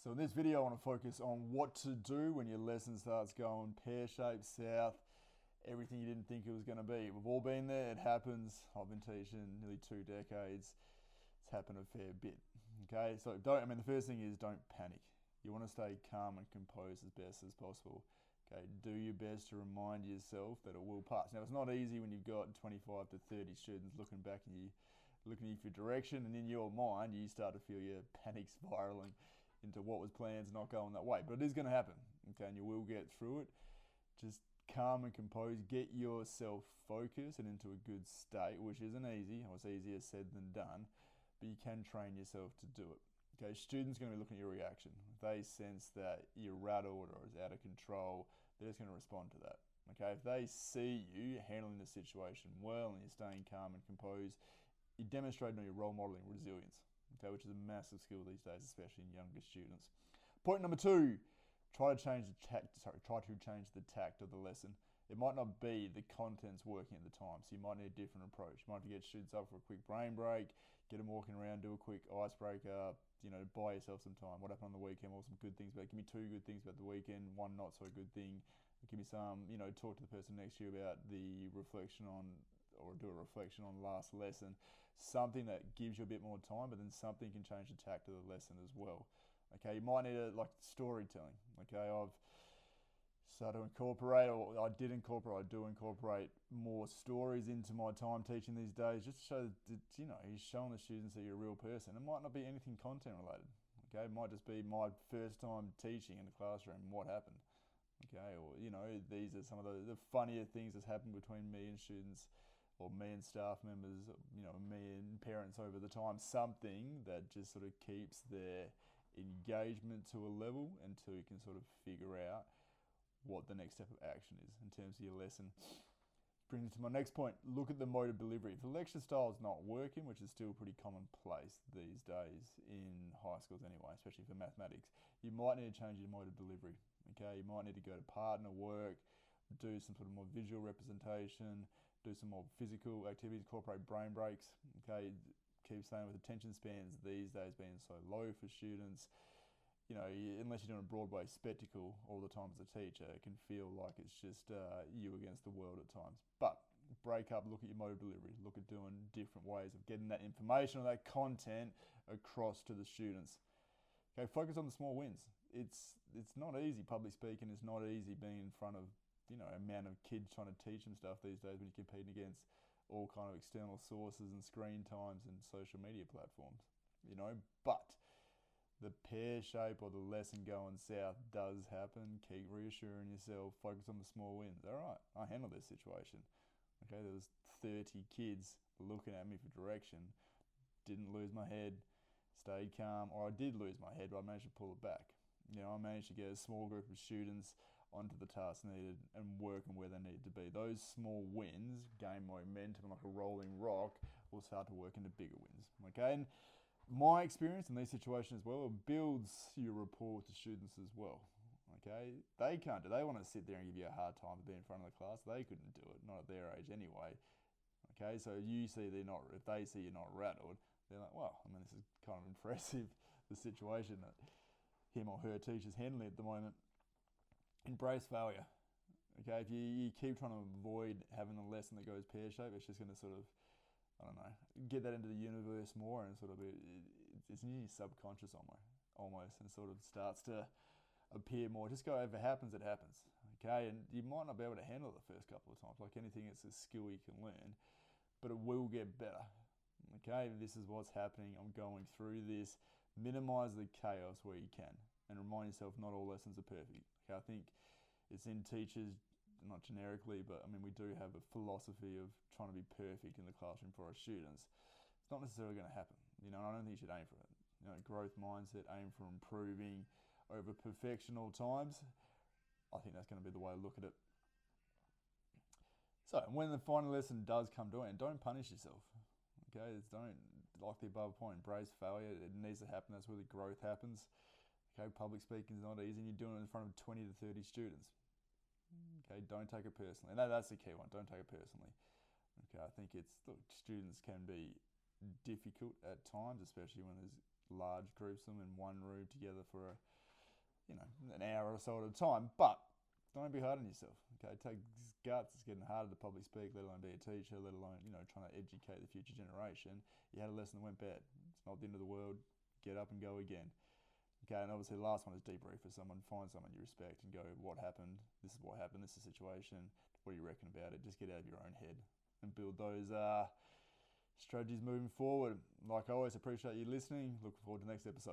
So in this video, I want to focus on what to do when your lesson starts going pear-shaped south, everything you didn't think it was going to be. We've all been there, it happens. I've been teaching nearly 2 decades. It's happened a fair bit. Okay, so the first thing is don't panic. You want to stay calm and composed as best as possible. Okay, do your best to remind yourself that it will pass. Now, it's not easy when you've got 25 to 30 students looking back at you, looking at you for direction, and in your mind, you start to feel your panic spiraling into what was planned not going that way. But it is going to happen, okay, and you will get through it. Just calm and composed, get yourself focused and into a good state, which isn't easy, or it's easier said than done, but you can train yourself to do it. Okay, students are going to be looking at your reaction. If they sense that you're rattled or is out of control, they're just going to respond to that. Okay, if they see you handling the situation well and you're staying calm and composed, you're demonstrating your role modeling resilience. Okay, which is a massive skill these days, especially in younger students. Point number 2, try to change the tact of the lesson. It might not be the contents working at the time, so you might need a different approach. You might have to get students up for a quick brain break, get them walking around, do a quick icebreaker, buy yourself some time. What happened on the weekend? What were some good things about it? Give me 2 good things about the weekend, 1 not so good thing. Give me some, talk to the person next to you about the reflection on, or do a reflection on last lesson. Something that gives you a bit more time, but then something can change the tact of the lesson as well. Okay, you might need storytelling. Okay, I've started to incorporate, or I do incorporate more stories into my time teaching these days, just to show that, you're showing the students that you're a real person. It might not be anything content related. Okay, it might just be my first time teaching in the classroom, what happened. Okay, or, these are some of the funnier things that's happened between me and students, or me and staff members, me and parents over the time. Something that just sort of keeps their engagement to a level until you can sort of figure out what the next step of action is in terms of your lesson. Brings me to my next point. Look at the mode of delivery. If the lecture style is not working, which is still pretty commonplace these days in high schools anyway, especially for mathematics, you might need to change your mode of delivery. Okay, you might need to go to partner work, do some sort of more visual representation, do some more physical activities, incorporate brain breaks. Okay, keep staying with attention spans these days being so low for students. Unless you're doing a Broadway spectacle all the time as a teacher, it can feel like it's just you against the world at times. But break up, look at your mode of delivery, look at doing different ways of getting that information or that content across to the students. Okay, focus on the small wins. It's not easy public speaking. It's not easy being in front of a amount of kids trying to teach them stuff these days when you're competing against all kind of external sources and screen times and social media platforms. But the pear shape or the lesson going south does happen. Keep reassuring yourself. Focus on the small wins. All right, I handled this situation. Okay, there was 30 kids looking at me for direction. Didn't lose my head. Stayed calm. Or I did lose my head, but I managed to pull it back. I managed to get a small group of students onto the task needed and working where they needed to be. Those small wins gain momentum like a rolling rock, will start to work into bigger wins. Okay, and my experience in these situations as well, it builds your rapport with the students as well. Okay, they can't do. They want to sit there and give you a hard time to be in front of the class. They couldn't do it, not at their age anyway. Okay, so if they see you're not rattled, they're like, well, this is kind of impressive, the situation that him or her teacher's handling at the moment. Embrace failure. Okay, if you keep trying to avoid having a lesson that goes pear-shaped, it's just going to sort of, get that into the universe more, and sort of it's in your subconscious almost, and sort of starts to appear more. Just go, if it happens, it happens. Okay, and you might not be able to handle it the first couple of times. Like anything, it's a skill you can learn, but it will get better. Okay, this is what's happening. I'm going through this. Minimize the chaos where you can, and remind yourself not all lessons are perfect. Okay, I think it's in teachers, not generically, but we do have a philosophy of trying to be perfect in the classroom for our students. It's not necessarily going to happen. I don't think you should aim for it. Growth mindset, aim for improving over perfection all times. I think that's going to be the way to look at it. So when the final lesson does come to an end, don't punish yourself. Okay, don't, like the above point, embrace failure. It needs to happen. That's where the growth happens. Okay, public speaking is not easy, and you're doing it in front of 20 to 30 students. Okay, don't take it personally. That's the key one. Don't take it personally. Okay, I think students can be difficult at times, especially when there's large groups of them in one room together for an hour or so at a time. But don't be hard on yourself. Okay, it takes guts. It's getting harder to public speak, let alone be a teacher, let alone trying to educate the future generation. You had a lesson that went bad. It's not the end of the world. Get up and go again. Okay, and obviously the last one is debrief with someone. Find someone you respect and go, what happened? This is what happened. This is the situation. What do you reckon about it? Just get out of your own head and build those strategies moving forward. Like always, appreciate you listening. Looking forward to the next episode.